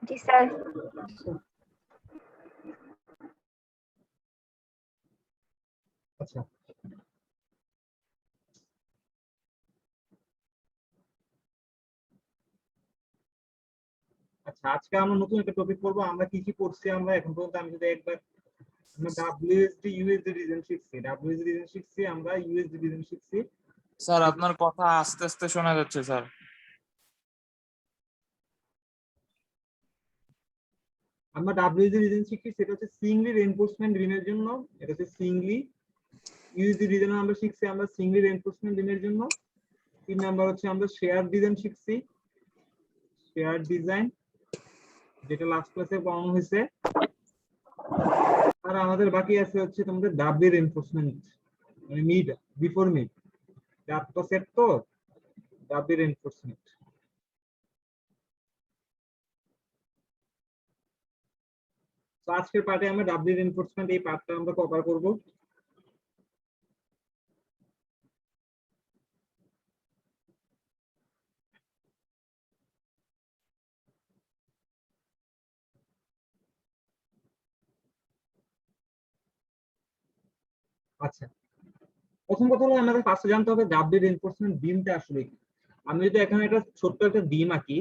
জি sir. আচ্ছা, আচ্ছা আজকে আমরা নতুন একটা টপিক পড়বো। আমরা কি কি পড়ছি আমরা এখন পর্যন্ত, আমি যদি একবার, আমরা ডাব্লিউএসডি ইউএসডি রিজন শিখছি, ডাব্লিউএসডি রিজন শিখছি, আমরা ইউএসডি রিজন শিখছি। স্যার আপনার কথা আস্তে আস্তে শোনা যাচ্ছে স্যার। আমরা ডাব্লিউএসডি রিজন শিখছি, সেটা হচ্ছে সিঙ্গলি রিইনফোর্সমেন্ট বিমের জন্য। এটা হচ্ছে সিঙ্গলি। ইউএসডি রিজন আমরা শিখছি আমরা সিঙ্গলি রিইনফোর্সমেন্ট বিমের জন্য। 3 নাম্বার হচ্ছে আমরা শেয়ার ডিজাইন শিখছি, শেয়ার ডিজাইন, যেটা লাস্ট ক্লাসে পড়ানো হয়েছে। আর আমাদের বাকি আছে হচ্ছে তোমাদের ডাব্লিউ রিইনফোর্সমেন্ট, মানে মিড, বিফোর মিড, ডাবটা সেট তো ডাব্লিউ রিইনফোর্সমেন্ট। তো আজকের পার্টে আমরা ডাব্লিউ রিইনফোর্সমেন্ট এই পার্টটা আমরা কভার করব। আচ্ছা, প্রথম কথা হলো আমাদের ফার্স্টে জানতে হবে ডাব্লিউ রিইনফোর্সমেন্ট বিমটা আসলে কি। আমি যদি এখানে একটা ছোট্ট একটা বিম আঁকি,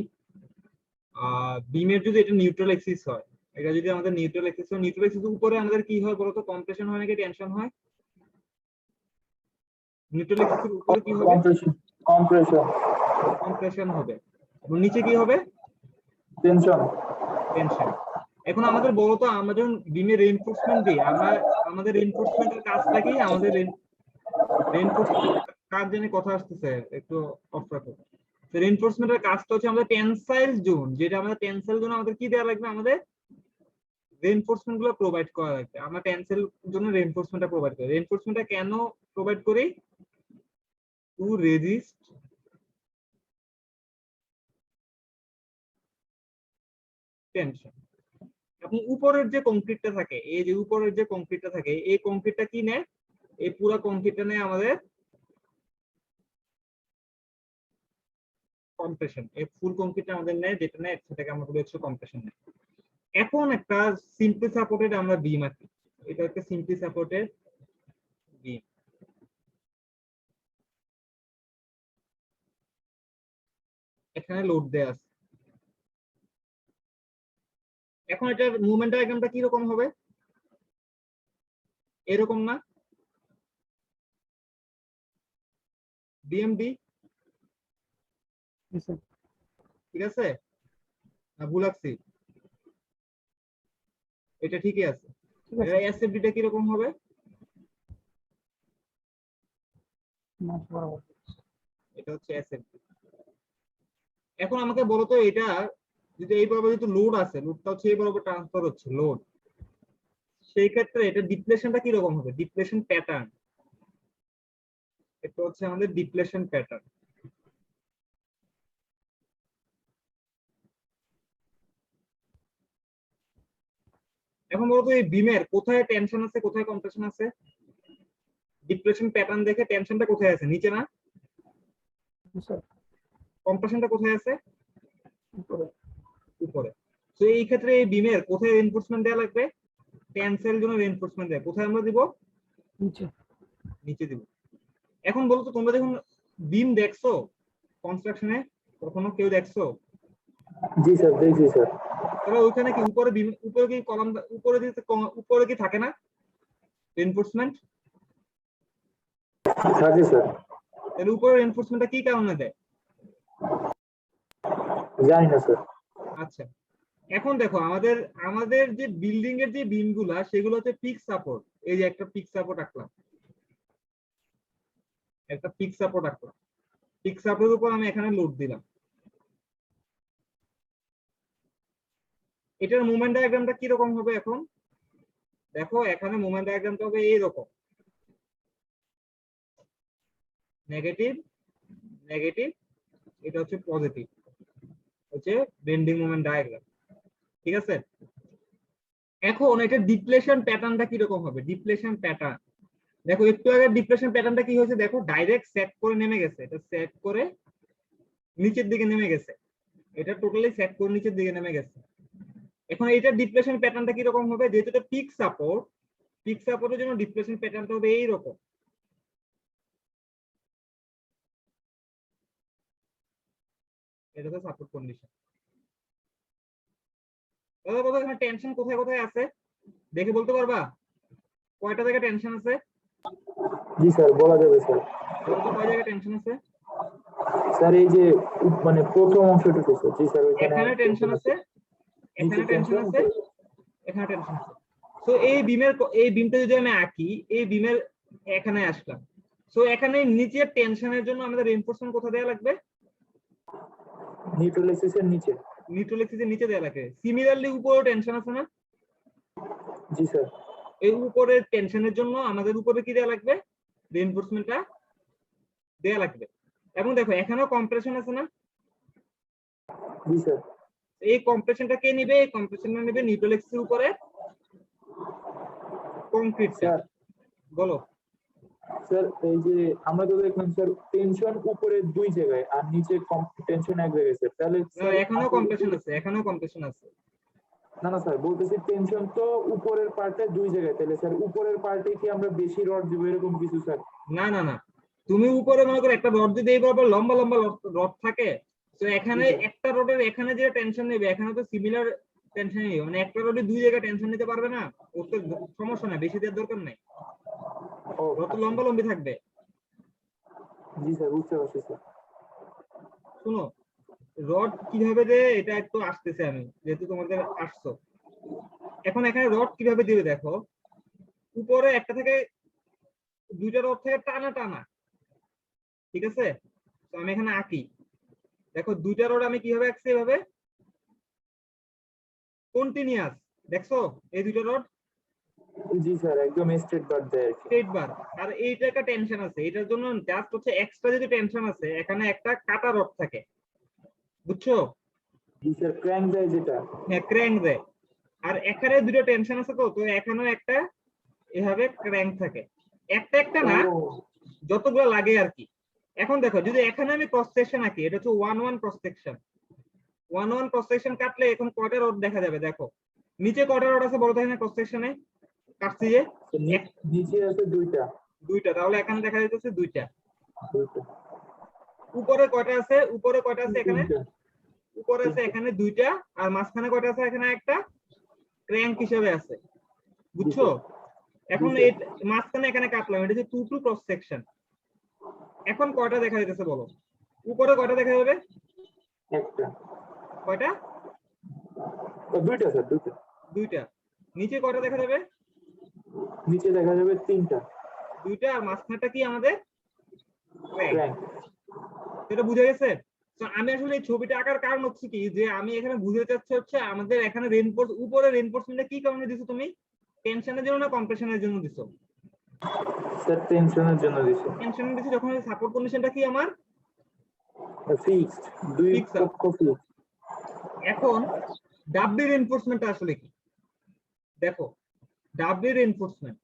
বিমের যদি এটা নিউট্রাল এক্সিস হয়, এটা যদি আমাদের নিউট্রাল এক্সিস হয়, নিউট্রাল এক্সিসের উপরে আমাদের কি হয় বলতো, কম্প্রেশন হয় নাকি টেনশন হয়? নিউট্রাল এক্সিসের উপরে কি হবে? কম্প্রেশন। কম্প্রেশন হবে। এবং নিচে কি হবে? টেনশন। টেনশন। এখন আমাদের বলতো, আমরা যখন বিমে রিইনফোর্সমেন্ট দিই, আমরা আমাদের রিইনফোর্সমেন্টের কাজটা কি? আমাদের রিইনফোর্সমেন্ট কাজ জানি কথা আসতেছে, একটু অফ রাখো। তো রিইনফোর্সমেন্টের কাজটা হচ্ছে আমাদের টেনসাইল জোন, যেটা আমাদের টেনসাইল জোন আমাদের কি দেওয়া লাগবে? আমাদের রিইনফোর্সমেন্ট গুলো প্রোভাইড করা লাগবে। আমরা টেনসাইল জন্য রিইনফোর্সমেন্টটা প্রোভাইড করি। রিইনফোর্সমেন্টটা কেন প্রোভাইড করি? Two resist tension. এবং উপরের যে কংক্রিটটা থাকে, এই যে উপরের যে কংক্রিটটা থাকে, এই কংক্রিটটা কি নেয়? এই পুরো কংক্রিটটা নেয় আমাদের কম্প্রেশন। এই ফুল কংক্রিটটা আমাদের নেয়, যেটা নেয় সেটাকে আমরা বলি হচ্ছে কম্প্রেশন নেয়। এখন একটা সিম্পলি সাপোর্টেড আমরা বিম আঁকি, এটা একটা সিম্পলি সাপোর্টেড বিম। এখানে লোড দেয়া আছে। এখন এটার মুভমেন্ট ডায়াগ্রামটা কি রকম হবে? এরকম না? ডিএমডি ঠিক আছে না? ভুল লাগছি? এটা ঠিকই আছে। এর এসএফডিটা কি রকম হবে? এটা হচ্ছে এসএফডি। এখন আমাকে বলো তো, এটা যদি এই বরাবর যদি লোড আছে, লোডটা হচ্ছে এই বরাবর ট্রান্সফার হচ্ছে লোড, সেই ক্ষেত্রে এটা ডিপ্লেশনটা কি রকম হবে? ডিপ্লেশন প্যাটার্ন, এটা হচ্ছে আমাদের ডিপ্লেশন প্যাটার্ন। এখন বলতো এই বিমের কোথায় টেনশন আছে, কোথায় কম্প্রেশন আছে? ডিপ্রেশন প্যাটার্ন দেখে টেনশনটা কোথায় আছে? নিচে না? কম্প্রেশনটা কোথায় আছে? উপরে। তো এই ক্ষেত্রে এই বিমের কোথায় রিইনফোর্সমেন্ট দেওয়া লাগবে? টেনসাইল জন্য রিইনফোর্সমেন্ট দেয় কোথায় আমরা দিব? নিচে। নিচে দিব। এখন বলো তো, তোমরা যখন বিম দেখছো কনস্ট্রাকশনে, কখনো কেউ দেখছো? জি স্যার, দেখছি স্যার। তাহলে ওইখানে কি উপরে বিম, উপরে কি কলাম, উপরে কি থাকে না রিইনফোর্সমেন্ট? থাকে স্যার। তাহলে উপরে রিইনফোর্সমেন্টটা কি কারণে দেয়? জানি না স্যার। আচ্ছা, এখন দেখো আমাদের আমাদের যে বিল্ডিং এর যে বিম গুলা, সেগুলো হচ্ছে পিক সাপোর্ট। এই যে একটা পিক সাপোর্ট আঁকলাম, একটা পিক সাপোর্ট আঁকলাম, পিক সাপোর্টের উপর আমি এখানে লোড দিলাম। এটার মুভমেন্ট ডায়াগ্রামটা কি রকম হবে? এখন দেখো এখানে মুভমেন্ট ডায়াগ্রামটা হবে এইরকম, নেগেটিভ নেগেটিভ, এটা হচ্ছে পজিটিভ, হচ্ছে বেন্ডিং মুভমেন্ট ডায়াগ্রাম। ঠিক আছে? এখন এটা ডিপ্লেশন প্যাটার্নটা কি রকম হবে? ডিপ্লেশন প্যাটার্ন দেখো, একটু আগে ডিপ্লেশন প্যাটার্নটা কি হয়েছে দেখো, ডাইরেক্ট সেট করে নেমে গেছে, এটা সেট করে নিচের দিকে নেমে গেছে, এটা টোটালি সেট করে নিচের দিকে নেমে গেছে। এখন এইটার ডিপ্লেশন প্যাটার্নটা কি রকম হবে, যেহেতু এটা পিক সাপোর্টের জন্য ডিপ্লেশন প্যাটার্নটা হবে এইরকম। এটা তো সাপোর্ট কন্ডিশন। দাদা বলো এখানে টেনশন কোথায় কোথায় আছে দেখে বলতে পারবা, কয়টা জায়গায় টেনশন আছে? জি স্যার, বলা যাবে স্যার। বলো তো কয় জায়গায় টেনশন আছে? স্যার এই যে মানে প্রথম অংশটুকু স্যার। জি স্যার, ওইখানে এখানে টেনশন আছে, এখানে টেনশন আছে, এখানে টেনশন আছে। সো এই বিমটা যদি আমি আঁকি, এই বিমের এখানে আসলাম। সো এখানে নিচের টেনশনের জন্য আমাদের রিইনফোর্সমেন্ট কোথা দেওয়া লাগবে? নিউট্রাল এক্সিসের নিচে। নিউট্রাল এক্সিসের নিচে দেওয়া লাগবে। সিমিলারলি উপরে টেনশন আছে না? জি স্যার। এই উপরের টেনশনের জন্য আমাদের উপরে কি দেওয়া লাগবে? রিইনফোর্সমেন্টটা দেওয়া লাগবে। এবং দেখো এখানেও কম্প্রেশন আছে না? জি স্যার। এই কম্প্রেশনটা কে নিবে? এই কম্প্রেশনটা নেবে নিউট্রাল এক্সিসের উপরে কংক্রিটটা। স্যার বলো। স্যার এই যে আমরা তো দেখলাম স্যার টেনশন উপরে দুই জায়গায় আর নিচে টেনশন এক জায়গায় স্যার, তাহলে স্যার এখানেও কম্প্রেশন আছে, এখানেও কম্প্রেশন আছে। না না স্যার, বলতেছি টেনশন তো উপরের পার্টে দুই জায়গায়, তাহলে স্যার উপরের পার্টে কি আমরা বেশি রড দিব এরকম কিছু স্যার? না না না, তুমি উপরে মনে করো একটা রড যদি এইভাবে লম্বা লম্বা রড থাকে, তো এখানে একটা রডের এখানে যে টেনশন নেবে, এখানে তো সিমিলার টেনশন নেবে, মানে একটা রডে দুই জায়গায় টেনশন নিতে পারবে না, ওর তো সমস্যা নাই, বেশি দেওয়ার দরকার নাই, ও রড তো লম্বা লম্বি থাকবে। জি স্যার, বুঝতে পারছি স্যার। শুনো, রড কিভাবে দেয় এটা একটু আসতেছে, আমি যেহেতু তোমাদের আসছো, এখন এখানে রড কিভাবে দিবে দেখো, উপরে একটা থেকে দুইটা রড থেকে টানা টানা, ঠিক আছে? তো আমি এখানে আঁকি, দেখো দুইটা রড আমি কিভাবে আঁকছি, এভাবে কন্টিনিউয়াস, দেখছো এই দুইটা রড জি স্যার, একদম স্ট্রেট বার দেয় আর কি। স্ট্রেট বার। আর এইটা একটা টেনশন আছে, এটার জন্য জাস্ট হচ্ছে এক্সট্রা যদি টেনশন আছে, এখানে একটা কাটা রড থাকে, বুঝছো? জি স্যার, ক্র্যাঙ্ক দেয় যেটা। হ্যাঁ, ক্র্যাঙ্ক দেয়। আর এখানে দুটো টেনশন আছে, তো তো এখানেও একটা এভাবে ক্র্যাঙ্ক থাকে, একটা একটা না, ও যতগুলো লাগে আর কি। এখন দেখো যদি এখানে আমি ক্রস সেকশন আঁকি, এটা হচ্ছে 1-1 ক্রস সেকশন, 1-1 ক্রস সেকশন কাটলে এখন কয়টা রড দেখা যাবে দেখো, নিচে কয়টা রড আছে বলো তো এখানে ক্রস সেকশনে কাটছি যে? নিচে আছে দুইটা। দুইটা, তাহলে এখানে দেখা যাচ্ছে দুইটা। দুইটা। উপরে কয়টা আছে? উপরে কয়টা আছে এখানে? তিনটা। উপরে আছে এখানে দুইটা, আর মাঝখানে কয়টা আছে? এখানে একটা ক্র্যাঙ্ক হিসেবে আছে, বুঝছো? এখন এই মাঝখানে এখানে কাটলাম, এটা হচ্ছে 2-2 ক্রস সেকশন। এখন কয়টা দেখা যাচ্ছে বলো? উপরে কয়টা দেখা যাবে? একটা। কয়টা? দুইটা স্যার, দুইটা। দুইটা। নিচে কয়টা দেখা যাবে? নিচে দেখা যাবে তিনটা। দুইটা, আর মাঝখানটা কি আমাদের ক্র্যাঙ্ক। ক্র্যাঙ্ক। এটা বুঝে গেছে? তো আমি আসলে এই ছবিটা আঁকার কারণ হচ্ছে কি, যে আমি এখানে বুঝতে চাচ্ছি হচ্ছে আমাদের এখানে রেইনফোর্স, উপরে রেইনফোর্সমেন্টটা কি কারণে দিছো তুমি? টেনশনের জন্য না কম্প্রেশনের জন্য দিছো? স্যার টেনশনের জন্য দিছে। টেনশনের দিছো যখন সাপোর্ট কন্ডিশনটা কি আমার ফিক্সড, দুই ফিক্স। পক্ষ ফিক্সড। এখন ডাব্লিউ রেইনফোর্সমেন্টটা আসলে কি দেখো, ডাব্লিউ রেইনফোর্সমেন্ট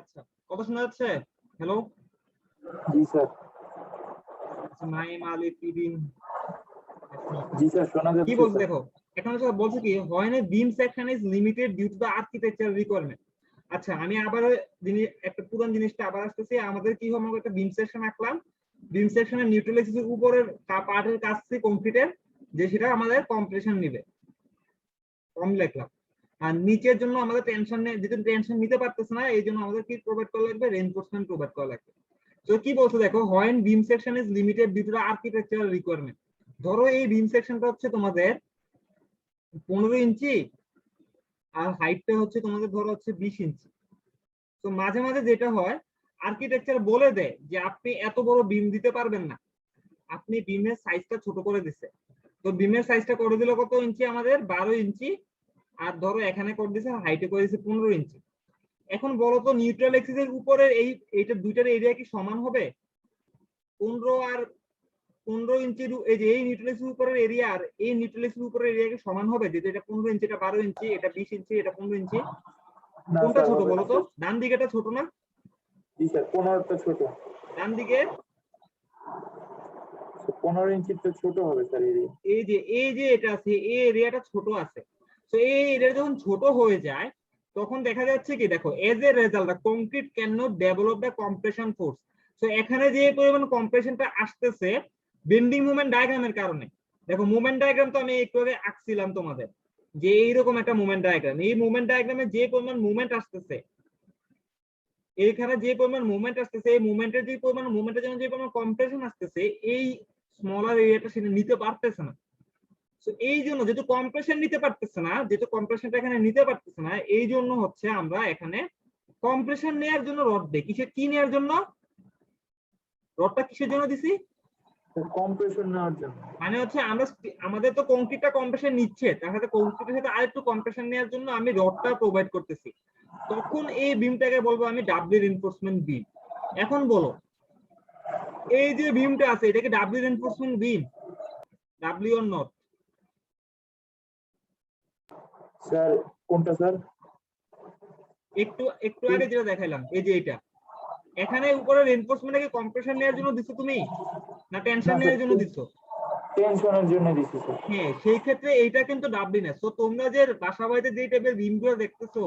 আচ্ছা, কথা শোনা যাচ্ছে? হ্যালো, জি স্যার। আচ্ছা, নাইম আলী তিরিন। জি স্যার, শোনা কি যাচ্ছে বলছে স্যার। দেখো, এখানে স্যার বলছে কি, হয় না beam section is limited due to the architecture requirement. আচ্ছা, আমি আবার একটা পুরান জিনিসটা আবার আসতেছি। আমাদের কি হবে, আমরা একটা বিম সেকশন আঁকলাম, বিম সেকশনের নিউট্রাল এক্সিসের উপরের পার্টের কাছে কংক্রিটের, যে সেটা আমাদের কম্প্রেশন নিবে, কম লিখলাম। আর নিচের জন্য আমাদের টেনশন নেই, যেহেতু টেনশন নিতে পারতেছে না, এই জন্য আমাদের কি প্রোভাইড করা লাগবে, রেইনফোর্সমেন্ট প্রোভাইড করা লাগবে। তো কি বলছে দেখো, when beam section is limited due to the architectural requirement. ধরো এই বিম সেকশনটা হচ্ছে তোমাদের 15 ইঞ্চি, আর হাইটটা হচ্ছে তোমাদের ধরো হচ্ছে 20 ইঞ্চি। তো মাঝে মাঝে যেটা হয়, আর্কিটেকচার বলে দেয় যে আপনি এত বড় বিম দিতে পারবেন না, আপনি বিমের সাইজটা ছোট করে দিচ্ছে। তো বিমের সাইজটা করে দিল কত ইঞ্চি, আমাদের 12 ইঞ্চি। আর ধরো এখানে করে দিছে, হাইটে করে দিছে 15 ইঞ্চি। এখন বলো তো, নিউট্রাল এক্সিসের উপরের এইটা দুইটার এরিয়া কি সমান হবে? 15 আর 15 ইঞ্চির, এই যে এই নিউট্রাল এক্সিসের উপরের এরিয়া আর এই নিউট্রাল এক্সিসের উপরের এরিয়া কি সমান হবে? যেটা এটা 15 ইঞ্চি, এটা 12 ইঞ্চি, এটা 20 ইঞ্চি, এটা 15 ইঞ্চি, না কোনটা স্যার, ছোট হবে বলো না তো? স্যার। ডান দিকেটা ছোট না? জি স্যার, 15টা ছোট। ডান দিকে 15 ইঞ্চির তো ছোট হবে স্যার এরিয়া। এই যে এটা আছে, এই এরিয়াটা ছোট আছে। তো এই এরিয়া যখন ছোট হয়ে যায়, তখন দেখা যাচ্ছে কি, দেখো, as a result the concrete can not develop the compression force. তো এখানে যে পরিমাণ কম্প্রেশনটা আসতেছে বেন্ডিং মোমেন্ট ডায়াগ্রামের কারণে। দেখো, মোমেন্ট ডায়াগ্রাম তো আমি একটু আগে আঁকছিলাম তোমাদের, যে এইরকম একটা মোমেন্ট ডায়াগ্রাম। এই মোমেন্ট ডায়াগ্রামে যে পরিমাণ মুভমেন্ট আসতেছে, এইখানে যে পরিমাণ মুভমেন্ট আসতেছে, এই মুভমেন্টের যে পরিমাণ, মুভমেন্টের জন্য যে পরিমাণ কম্প্রেশন আসতেছে, এই স্মলার এরিয়াটা সেটা নিতে পারতেছে না। তো এই জন্য, যেহেতু কম্প্রেশন নিতে পারতেছে না, যেহেতু কম্প্রেশনটা এখানে নিতে পারতেছে না, এই জন্য হচ্ছে আমরা এখানে কম্প্রেশন নেওয়ার জন্য রড দেই। কিসের, কি নেওয়ার জন্য? রডটা কিসের জন্য দিছি? কম্প্রেশন নেওয়ার জন্য। মানে হচ্ছে আমরা আমাদের তো কংক্রিটটা কম্প্রেশন নিচ্ছে, তার সাথে কংক্রিটের সাথে আরেকটু কম্প্রেশন নেওয়ার জন্য আমি রডটা প্রোভাইড করতেছি। তখন এই বিমটাকে বলবো আমি ডাব্লিউ রিইনফোর্সমেন্ট বিম। এখন বলো, এই যে বিমটা আছে, এটা কি W reinforcement beam? W or not? Sir কোনটা স্যার? একটু একটু আগে যেটা দেখাইলাম, এই যে এটা, এখানে উপরে রিইনফোর্সমেন্টকে কম্প্রেশন নেওয়ার জন্য দিছো তুমি, না টেনশন না নেওয়ার স্যার, জন্য দিছো? টেনশনের জন্য দিছি স্যার। হ্যাঁ, সেই ক্ষেত্রে এইটা কিন্তু ডাব্লি না। তো তোমরা যে বাসা বাড়িতে যে টাইপের বিমগুলো দেখতেছো,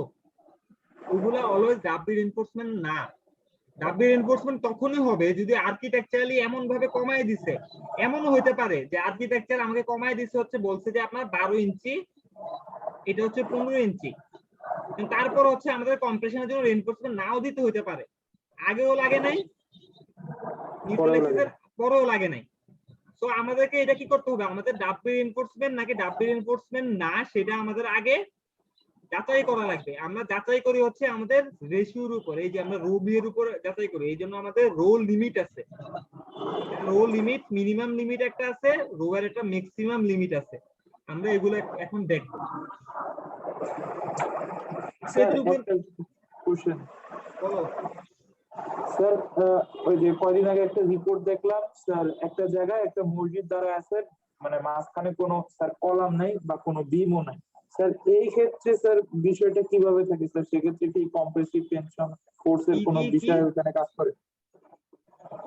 ওগুলা অলওয়েজ ডাব্লি রিইনফোর্সমেন্ট না। ডাব্লি রিইনফোর্সমেন্ট তখনই হবে যদি আর্কিটেকচারালি এমন ভাবে কমায় দিছে। এমনও হইতে পারে যে আর্কিটেকচার আমাকে কমায় দিছে, হচ্ছে বলছে যে আপনার 12 ইঞ্চি, এটা হচ্ছে 15 ইঞ্চি, কিন্তু তারপর হচ্ছে আমাদের কম্প্রেশনের জন্য রিইনফোর্সমেন্ট নাও দিতে হইতে পারে। আগেও লাগে নাই, নিউট্রাল পরেও লাগে। এক্সিসের পরেও লাগে নাই। তো আমাদেরকে এটা কি করতে হবে, আমাদের ডাব্লিউ রিইনফোর্সমেন্ট নাকি ডাব্লিউ রিইনফোর্সমেন্ট না, সেটা আমাদের আগে যাচাই করা লাগবে। আমরা যাচাই করি হচ্ছে আমাদের রেশিওর উপর, এই যে আমরা রো বি এর উপর যাচাই করি। এই জন্য আমাদের রো লিমিট আছে, রো লিমিট, মিনিমাম লিমিট একটা আছে, রো এর একটা ম্যাক্সিমাম লিমিট আছে। আমরা এগুলো এখন দেখবো। স্যার এটার উপর একটা কোশ্চেন। বলো। স্যার ওই যে কয়দিন আগে একটা রিপোর্ট দেখলাম স্যার, একটা জায়গায় একটা মসজিদ দ্বারা আছে, মানে মাঝখানে কোনো স্যার কলাম নাই বা কোনো বিমও নাই। স্যার এই ক্ষেত্রে স্যার বিষয়টা কিভাবে থাকে স্যার? সেক্ষেত্রে কি কম্প্রেসিভ টেনশন ফোর্সের কি কোনো কি কি বিষয় ওখানে কাজ করে?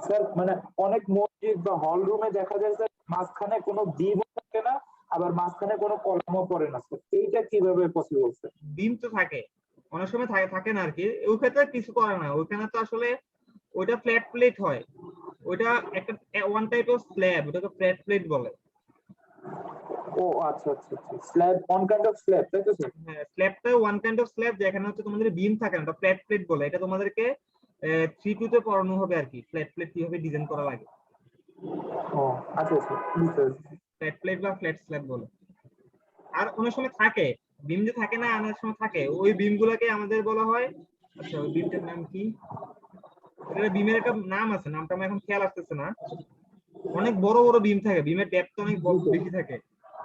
স্যার মানে অনেক মসজিদ বা হল রুমে দেখা যায় স্যার মাঝখানে কোনো বিমও থাকে না, আবার মাঝখানে কোনো কলামও পড়ে না স্যার, এইটা কিভাবে পসিবল স্যার? বিম তো থাকে, অনেক সময় থাকে, থাকে না আর কি। ওই ক্ষেত্রে কিছু করে না, ওইখানে তো আসলে ওইটা ফ্ল্যাট প্লেট হয়। ওইটা একটা ওয়ান টাইপ অফ স্ল্যাব, ওটাকে ফ্ল্যাট প্লেট বলে। ও আচ্ছা আচ্ছা আচ্ছা, slab, on kind of slab, তাই তো স্যার? হ্যাঁ, স্ল্যাবটা ওয়ান কাইন্ড অফ স্ল্যাব, যেখানে হচ্ছে তোমাদের বিম থাকে না, ফ্ল্যাট প্লেট বলে। এটা তোমাদেরকে 3-2 তে পড়ানো হবে আর কি, ফ্ল্যাট প্লেট কিভাবে ডিজাইন করা লাগে। ও আচ্ছা আচ্ছা, বুঝতে পেরেছি। ফ্ল্যাট প্লেট বা ফ্ল্যাট স্ল্যাব বলে। আর অনেক সময় থাকে বিম, যে থাকে না, অনেক সময় থাকে, ওই বিম গুলাকে আমাদের বলা হয়। আচ্ছা, ওই বিমটার নাম কি? এটা বিমের একটা নাম আছে, নামটা আমার এখন খেয়াল আসতেছে না। অনেক বড় বড় বিম থাকে, বিমের ডেপথ অনেক জি স্যার। বেশি থাকে।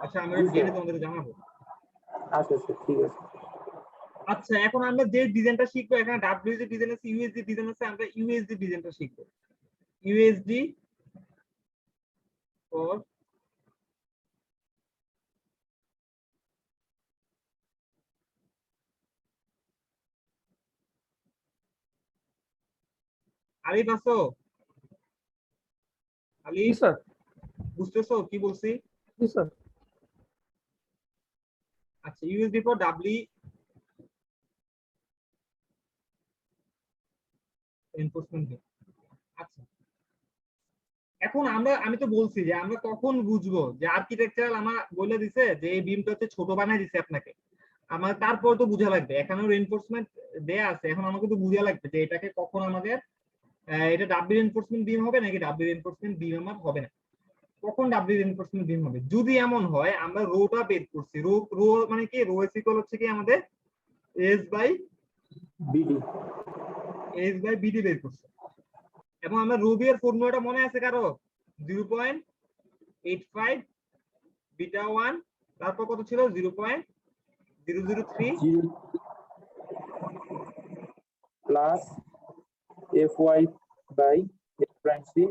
আচ্ছা, আমি জি ওটা স্যার। জেনে তোমাদের জানাবো। আচ্ছা আচ্ছা, ঠিক আছে। আচ্ছা, এখন আমরা যে ডিজাইনটা শিখবো, এখানে ডাব্লিউএসডি ডিজাইন আছে, ইউএসডি ডিজাইন আছে, আমরা ইউএসডি ডিজাইনটা শিখবো। ইউএসডি ফর আলিফ আছো? জি আলিফ স্যার। বুঝতেছো কি বলছি? জি স্যার। আচ্ছা, ইউএসডি ফর ডাবলি এনফোর্সমেন্ট। আচ্ছা, এখন আমি তো বলছি যে আমরা কখন বুঝবো যে আর্কিটেকচারাল আমার বলে দিছে যে এই বিমটা হচ্ছে ছোট বানাই দিছে আপনাকে, আমার তারপর তো বুঝা লাগবে, এখানেও রেইনফোর্সমেন্ট দেয়া আছে, এখন আমাকে তো বুঝা লাগবে যে এটাকে কখন আমাদের এটা ডাব্লিউ রেইনফোর্সমেন্ট বিম হবে নাকি ডাব্লিউ রেইনফোর্সমেন্ট বিম আমার হবে না, কখন ডাব্লিউ রেইনফোর্সমেন্ট বিম হবে। যদি এমন হয় আমরা রোটা বের করছি, রো রো মানে কি, রো এস ইকুয়াল হচ্ছে কি আমাদের এস বাই বিডি বের করছি, এবং আমরা রো বি এর ফর্মুলাটা মনে আছে কারো? 0.85 বিটা 1, তারপর কত ছিল? 0.003 plus f y by f prime c.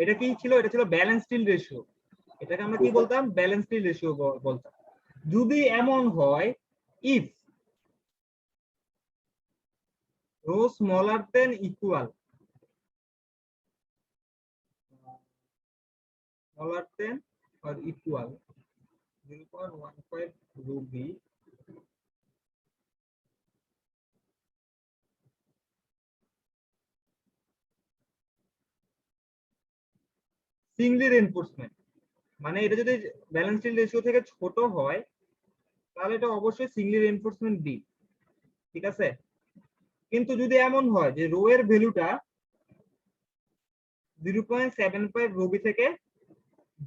এটা কি ছিল? এটা ছিল ব্যালেন্স স্টিল রেশিও, এটাকে আমরা কি বলতাম? ব্যালেন্স স্টিল রেশিও বলতাম। যদি এমন হয়, if rho smaller than equal or equal 0.15 rho b singly reinforcement, মানে এটা যদি ব্যালেন্স স্টিল রেশিও থেকে ছোট হয় তাহলে এটা অবশ্যই সিঙ্গলি রেইনফোর্সমেন্ট বি, ঠিক আছে? কিন্তু যদি এমন হয় যে রো এর ভ্যালুটা 0.75 রো বি থেকে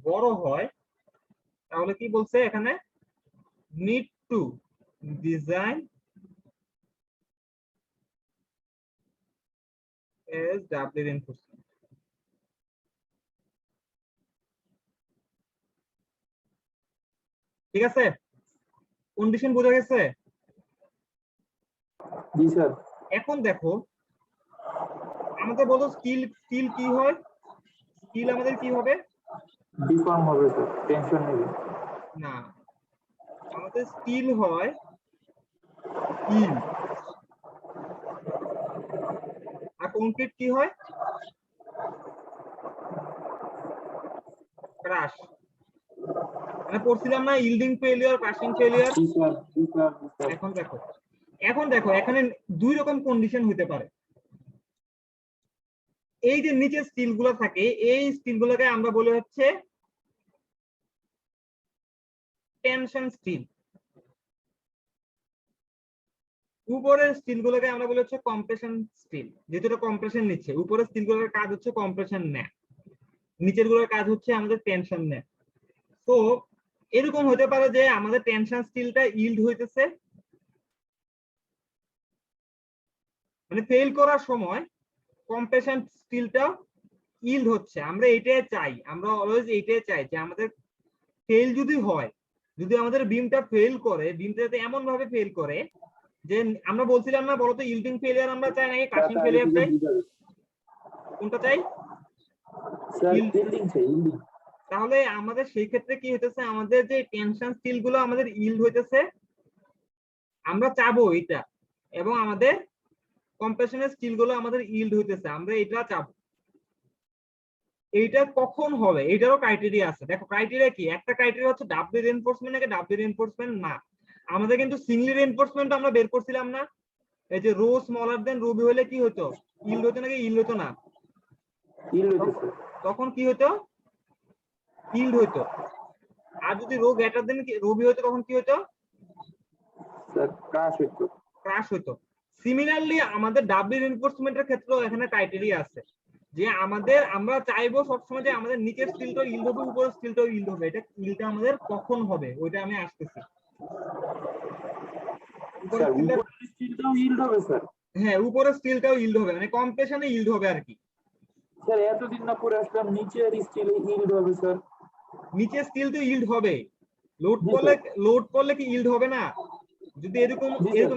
বড় হয়, তাহলে কি বলছে এখানে? Need to design S W reinforcement. ঠিক আছে, কন্ডিশন বোঝা গেছে? জি স্যার। এখন দেখো আমাদের বলো স্কিল কি হয়? স্কিল আমাদের কি হবে? ডিফর্ম হবে স্যার, টেনশন নেবে না, আমাদের স্কিল হয় স্কিল, আর কংক্রিট কি হয়? ক্রাশ। মানে পড়ছিলাম না ইল্ডিং ফেলিয়ার, ক্রাশিং ফেলিয়ার। এখন দেখো এখানে দুই রকম কন্ডিশন হতে পারে। এই যে নিচে স্টিল গুলো থাকে, এই স্টিল গুলোকে আমরা বলি হচ্ছে টেনশন স্টিল, উপরের স্টিল গুলোকে আমরা বলি হচ্ছে কম্প্রেশন স্টিল, যেটা কম্প্রেশন নিচ্ছে। উপরের স্টিল গুলোর কাজ হচ্ছে কম্প্রেশন নেয়, নিচের গুলোর কাজ হচ্ছে আমাদের টেনশন নেয়। তো এরকম হতে পারে যে আমাদের টেনশন স্টিলটা ইল্ড হইতেছে, মানে ফেল করার সময় কম্প্রেশন স্টিলটা ইল্ড হচ্ছে। আমরা এটাই চাই, আমরা অলওয়েজ এটাই চাই যে আমাদের ফেল যদি হয়, যদি আমাদের বিমটা ফেল করে, বিমটা যাতে এমন ভাবে ফেল করে যে আমরা বলছিলাম না বলতো ইল্ডিং ফেলিয়ার আমরা চাই নাকি ক্রাশিং ফেলিয়ার চাই? কোনটা চাই? তাহলে আমাদের সেই ক্ষেত্রে কি হইতেছে, আমাদের যে টেনশন স্টিল গুলো আমাদের ইল্ড হইতেছে, আমরা চাবো এটা, এবং আমাদের কম্প্রেশনের স্টিল গুলো আমাদের ইল্ড হইতেছে, আমরা এটা চাবো। এইটা কখন হবে এটারও ক্রাইটেরিয়া আছে। দেখো ক্রাইটেরিয়া কি, একটা ক্রাইটেরিয়া হচ্ছে ডাব্লিউ রিইনফোর্সমেন্ট নাকি ডাব্লিউ রিইনফোর্সমেন্ট না। আমাদের কিন্তু সিঙ্গলি রিইনফোর্সমেন্ট আমরা বের করছিলাম না, এই যে rho smaller than rho b হলে কি হতো? ইল্ড হতো নাকি ইল্ড হতো না? তখন কি হতো? ইল্ড হতো। আর যদি rho greater than rho b হতো তখন কি হতো? ক্রাশ হতো। সিমিলারলি আমাদের ডাব্লিউ রিইনফোর্সমেন্টের ক্ষেত্রেও এখানে ক্রাইটেরিয়া আছে যে আমরা চাইবো সবসময় যে আমাদের নিচের স্টিলটা ইল্ড হবে, উপরের স্টিলটাও ইল্ড হবে। এটা ইল্ডটা আমাদের কখন হবে ওইটা আমি আসতেছি। হ্যাঁ, উপরের স্টিলটাও ইল্ড হবে, মানে কম্প্রেশনে ইল্ড হবে আর কি। স্যার এতদিন না পরে আসলাম নিচের স্টিল ইল্ড হবে স্যার। নিচের স্টিল তো ইল্ড হবে, লোড করলে কি ইল্ড হবে না? যদি এরকম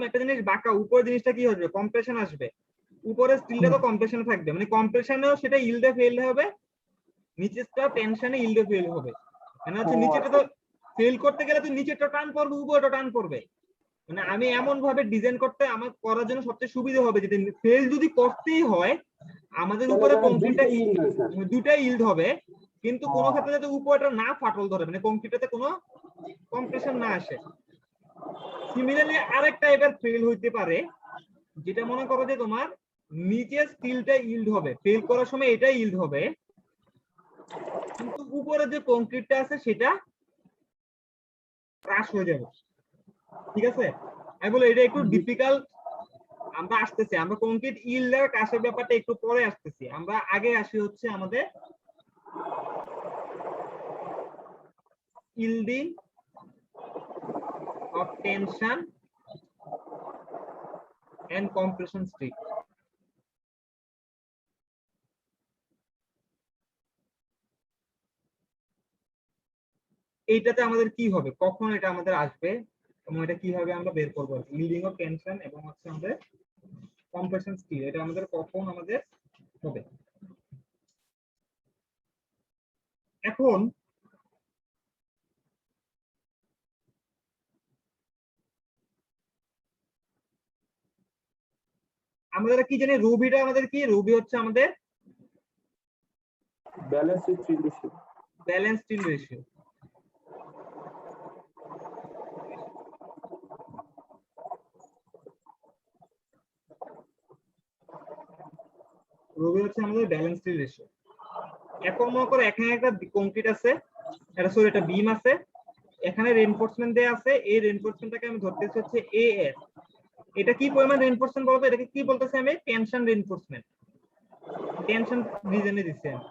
একটা জিনিস বাঁকা, উপরের জিনিসটা কি হবে? কম্প্রেশন আসবে, উপরের স্টিলটা তো কম্প্রেশনে থাকবে, মানে কম্প্রেশনেও সেটা ইল্ডে ফেল হবে, নিচেরটা টেনশনে ইল্ডে ফেল হবে। মানে হচ্ছে নিচেরটা তো ফেল করতে গেলে তো নিচেরটা টান পড়বে, উপরেরটা টান পড়বে, মানে আমি এমন ভাবে ডিজাইন করতে আমার করার জন্য সবচেয়ে সুবিধা হবে, যেটা ফেল যদি করতেই হয় আমাদের উপরে কংক্রিটটা দুটাই ইল্ড হবে, কিন্তু কোনো ক্ষেত্রে যাতে উপরটা না ফাটল ধরে, মানে কংক্রিটটাতে কোনো কম্প্রেশন না আসে। সিমিলারলি আরেকটা এবার ফেল হইতে পারে, যেটা মনে করো যে তোমার নিচে স্টিলটা ইল্ড হবে, ফেল করার সময় এটা ইল্ড হবে, কিন্তু উপরে যে কংক্রিটটা আছে সেটা ক্রাশ হয়ে যাবে। ঠিক আছে, আমি বলি এটা একটু ডিফিকাল্ট, আমরা আসতেছি, আমরা কংক্রিট ইল্ড আর ক্রাশের ব্যাপারটা একটু পরে আসতেছি, আমরা আগে আসি হচ্ছে আমাদের yielding of tension and compression state। এইটাতে আমাদের কি হবে, কখন এটা আমাদের আসবে এবং এটা কিভাবে আমরা বের করবো, yielding of tension এবং হচ্ছে আমাদের compression state, এটা আমাদের কখন আমাদের হবে। এখন আমাদের কি জানি, রুবিটা আমাদের কি, রুবি হচ্ছে আমাদের balance steel ratio. Balance steel ratio. Rho b হচ্ছে আমাদের ব্যালেন্স স্টিল রেশিও। এখন মনে করো এখানে একটা কংক্রিট আছে, এটা সরি একটা বিম আছে, এখানে রেইনফোর্সমেন্ট দেয়া আছে, এই রেইনফোর্সমেন্টটাকে আমি ধরতেছি হচ্ছে এএস। এটা কি পরিমাণ রেইনফোর্সমেন্ট বলবো, এটাকে কি বলতেছি আমি, টেনশন রেইনফোর্সমেন্ট, টেনশন রিজনে দিচ্ছি আমি।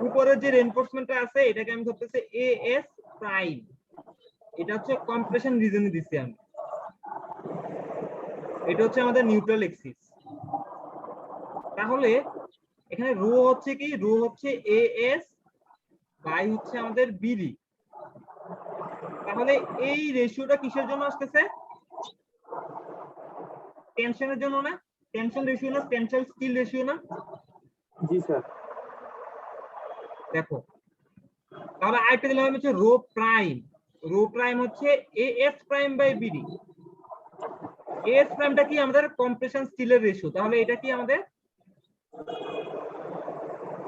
উপরের যে রেইনফোর্সমেন্টটা আছে এটাকে আমি ধরতেছি এএস প্রাইম, এটা হচ্ছে কম্প্রেশন রিজনে দিচ্ছি আমি, এটা হচ্ছে আমাদের নিউট্রাল এক্সিস। তাহলে এখানে রো হচ্ছে কি, রো হচ্ছে এএস বাই হচ্ছে আমাদের বিডি। তাহলে এই রেশিওটা কিসের জন্য আসতেছে, টেনশনের জন্য না, টেনশন রেশিও না, টেনসাইল স্টিল রেশিও না। জি স্যার। দেখো তাহলে আরেকটা দিলাম হচ্ছে রো প্রাইম, রো প্রাইম হচ্ছে AS prime by BD. AS প্রাইমটা কি আমাদের কম্প্রেশন স্টিলের রেশিও, তাহলে এটা কি আমাদের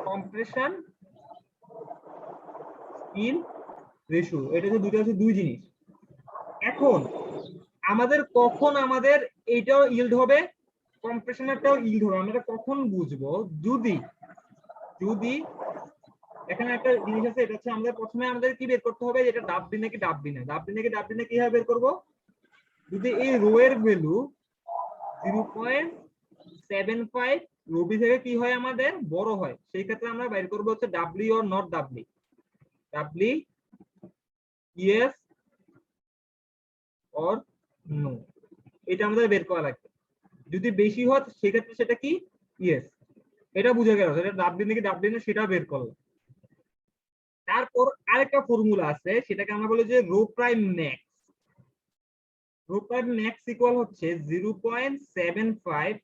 কম্প্রেশন স্টিল রেশিও, এটা হচ্ছে দুটো হচ্ছে দুই জিনিস। এখন আমাদের কখন আমাদের এইটাও ইল্ড হবে, কম্প্রেশনেরটাও ইল্ড হবে, আমরা কখন বুঝবো, যদি যদি এখানে একটা জিনিস আছে, এটা হচ্ছে আমাদের প্রথমে আমাদের কি বের করতে হবে, এটা ডাব্বি নাকি ডাব্বি না, ডাব্বি নাকি ডাব্বি না কিভাবে বের করব, যদি এই রো এর ভ্যালু 0.75 রবি থেকে কি হয় আমাদের বড় হয়, সেই ক্ষেত্রে আমরা বের করব হচ্ছে doubly or not doubly, doubly yes or no, এটা আমাদের বের করা লাগবে। যদি বেশি হয় সেক্ষেত্রে সেটা কি ইয়েস, এটা বুঝে গেল, সেটা ডাব্লি নাকি ডাব্লি না সেটা বের করলাম। তারপর আরেকটা ফর্মুলা আছে, সেটাকে আমরা বলি যে rho prime max. Rho prime max equal হচ্ছে 0.75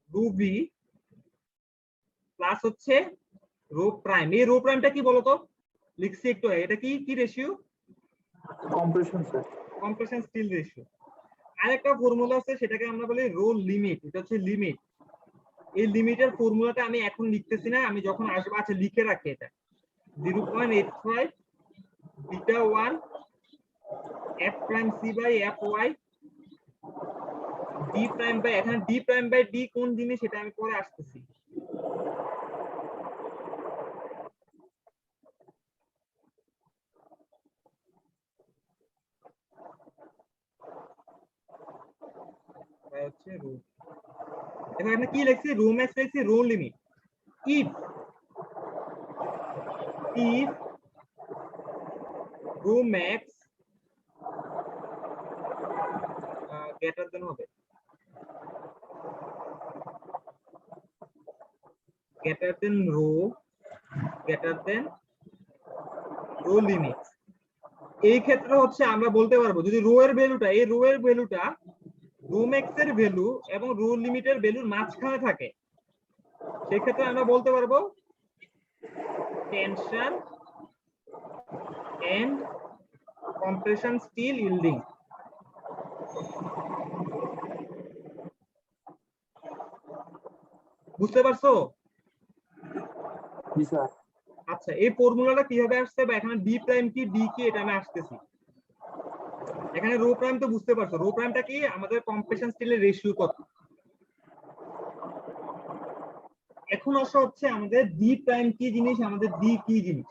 রুবি প্লাস হচ্ছে রো প্রাইম। এই রো প্রাইমটা কি বলতো, লিখছি একটু, এটা কি কি ratio, compression sir, compression steel ratio. আরেকটা ফর্মুলা আছে, সেটাকে আমরা বলি রো লিমিট, এটা হচ্ছে লিমিট। এই লিমিটের ফর্মুলাটা আমি এখন লিখতেছি না, আমি যখন আসবো, আচ্ছা লিখে রাখি, এটা 0.85 beta 1 f prime c by f y d prime by, এখানে d প্রাইম বাই d কোন জিনিস সেটা আমি পরে আসতেছি। হচ্ছে রো, দেখো এখানে কি লিখছি, রো ম্যাক্স লিখছি rho limit, if rho max greater than হবে, greater than rho, greater than rho limit. এই ক্ষেত্রে হচ্ছে আমরা বলতে পারবো যদি রো এর ভ্যালুটা, এই রো এর ভ্যালুটা রো ম্যাক্স এর ভ্যালু এবং রো লিমিটের ভ্যালুর মাঝখানে থাকে, সেই ক্ষেত্রে আমরা বলতে পারবো tension and compression steel yielding, বুঝতে পারছো? জি স্যার। আচ্ছা, এই ফর্মুলাটা কিভাবে আসছে বা এখানে ডি প্রাইম কি ডি কি এটা আমি আসতেছি। এখানে রো প্রাইম তো বুঝতে পারছো, রো প্রাইমটা কি আমাদের কম্প্রেশন স্টিলের রেশিও কত। এখন আসা হচ্ছে আমাদের ডি প্রাইম কি জিনিস, আমাদের ডি কি জিনিস।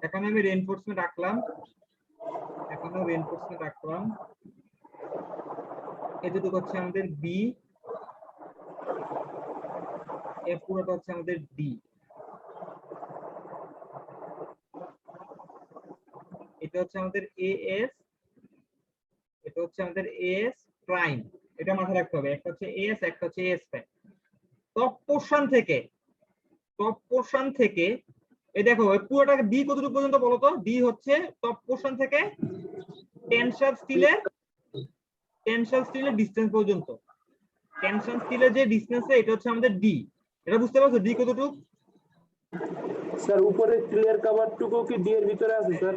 এখানে আমি রেইনফোর্সমেন্ট রাখলাম, এখানেও রেইনফোর্সমেন্ট রাখলাম। এতটুকু হচ্ছে আমাদের বি, এর পুরোটা হচ্ছে আমাদের ডি। এটা হচ্ছে আমাদের এএস, এটা হচ্ছে আমাদের এএস প্রাইম। এটা মাথায় রাখতে হবে, একটা হচ্ছে এএস, একটা হচ্ছে এএস প্রাইম। টপ পোরশন থেকে এই দেখো পুরোটা ডি কতটুকু পর্যন্ত বলো তো? ডি হচ্ছে টপ পোরশন থেকে টেনশন স্টিলের ডিসটেন্স পর্যন্ত। টেনশন স্টিলের যে ডিসটেন্স এটা হচ্ছে আমাদের ডি। এটা বুঝতে পারছো ডি কতটুকু? স্যার উপরে ক্লিয়ার কভারটুকু কি ডি এর ভিতরে আছে স্যার?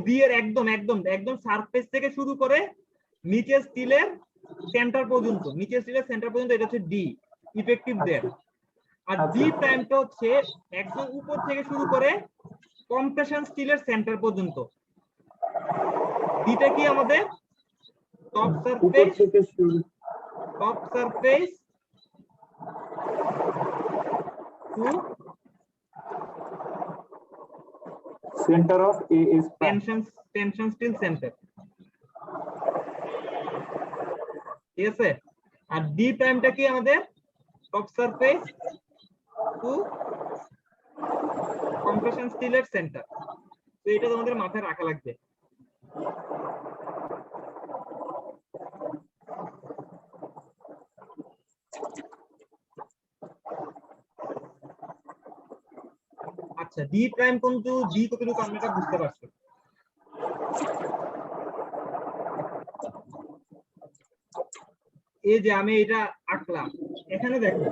ডি এর একদম একদম একদম সারফেস থেকে শুরু করে নিচের স্টিলের সেন্টার পর্যন্ত, নিচের স্টিলের সেন্টার পর্যন্ত এটা হচ্ছে ডি ইফেক্টিভ দেয়ার। আর ডি প্রাইমটা হচ্ছে একদম উপর থেকে শুরু করে কম্প্রেশন স্টিলের সেন্টার পর্যন্ত। ডিটা কি আমাদের টপ উপর সারফেস, থেকে শুরু top surface to centre of AS prime. Tension steel centre, ঠিক আছে? আর ডি প্রাইমটা কি আমাদের টপ সারফেস টু কম্প্রেশন স্টিলের সেন্টার। তো এটা তোমাদের মাথায় রাখা লাগবে। আচ্ছা, ডি প্রাইম কিন্তু ডি কতটুকু আমরা এটা বুঝতে পারছি। এই যে আমি এটা আঁকলাম, এখানে দেখো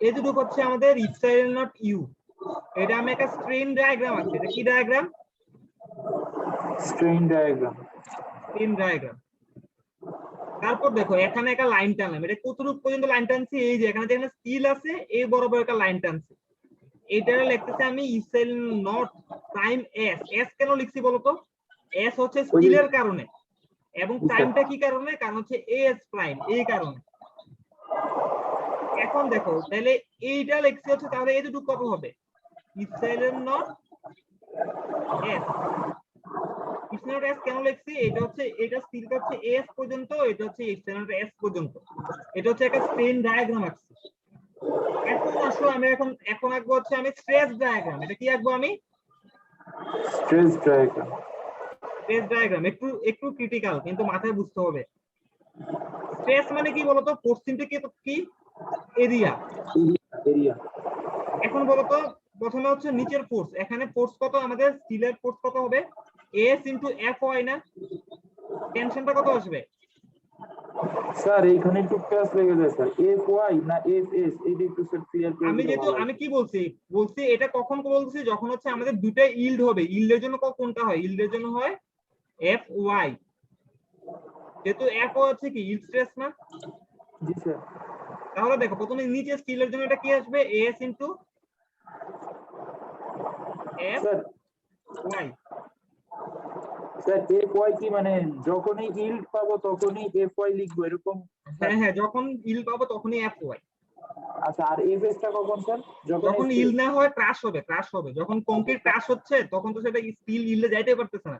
এতটুকু হচ্ছে আমাদের ইপসাইলন নট ইউ। এটা আমি একটা স্ট্রেন ডায়াগ্রাম আছে। এটা কি diagram? Strain diagram. Strain diagram. তারপর দেখো এখানে একটা লাইন টানলাম। এটা কতটুকু পর্যন্ত লাইন টানছি? এই যে এখানে যেখানে স্টিল আছে এই বরাবর একটা লাইন টানছি। এটা লিখতেছি আমি epsilon not prime S. S কেন লিখছি বলতো? এস হচ্ছে স্টিলের কারণে, এবং প্রাইমটা কি কারণে? কারণ হচ্ছে এস প্রাইম, এই কারণে। এখন দেখো তাহলে এইটা লিখছি হচ্ছে, তাহলে এতটুকু কত হবে? Epsilon not S. Epsilon not S কেন লিখছি? এটা হচ্ছে, এটা স্টিলটা হচ্ছে এস পর্যন্ত, এটা হচ্ছে ইপসাইলন নট এস পর্যন্ত। এটা হচ্ছে একটা স্ট্রেন ডায়াগ্রাম আঁকছি। এখন আসো আমি এখন আঁকবো হচ্ছে আমি স্ট্রেস ডায়াগ্রাম। এটা কি আঁকবো আমি? Stress diagram. স্ট্রেস ডায়াগ্রাম একটু একটু ক্রিটিক্যাল, কিন্তু মাথায় বুঝতে হবে। স্ট্রেস মানে কি বলতো? পশ্চিমটা কি? এরিয়া। এরিয়া। এখন বলতো প্রথমে হচ্ছে নিচের ফোর্স। এখানে ফোর্স কত? আমাদের স্টিলের ফোর্স কত হবে? এস ইনটু এফ ওয়াই না? টেনশনটা কত আসবে? স্যার এইখানে একটু প্যাচ লেগে যায় স্যার। এফ ওয়াই না এফ এস, এইটা একটু স্যার ক্লিয়ার করে আমি দিলে যেহেতু ভালো হয়। আমি কি বলছি এটা কখন বলছি? যখন হচ্ছে আমাদের দুইটা ইল্ড হবে। ইল্ডের জন্য কোনটা হয়? ইল্ডের জন্য হয় এফ ওয়াই। যেহেতু এফ ওয়াই হচ্ছে কি ইল্ড স্ট্রেস না? জি স্যার। তাহলে দেখো প্রথমে নিচে স্টিলের জন্য এটা কি আসবে? S into F sir Y. Sir F Y কি মানে যখনই ইল্ড পাবো তখনই এফ ওয়াই লিখবো এরকম? হ্যাঁ হ্যাঁ, যখন ইল্ড পাবো তখনই এফ ওয়াই। আচ্ছা, আর এফ এস টা কখন স্যার? যখন ইল্ড না হয় ক্রাশ হবে, ক্রাশ হবে। যখন কংক্রিট ক্রাশ হচ্ছে তখন তো সেটা স্টিল ইল্ডে যাইতে পারতেছে না।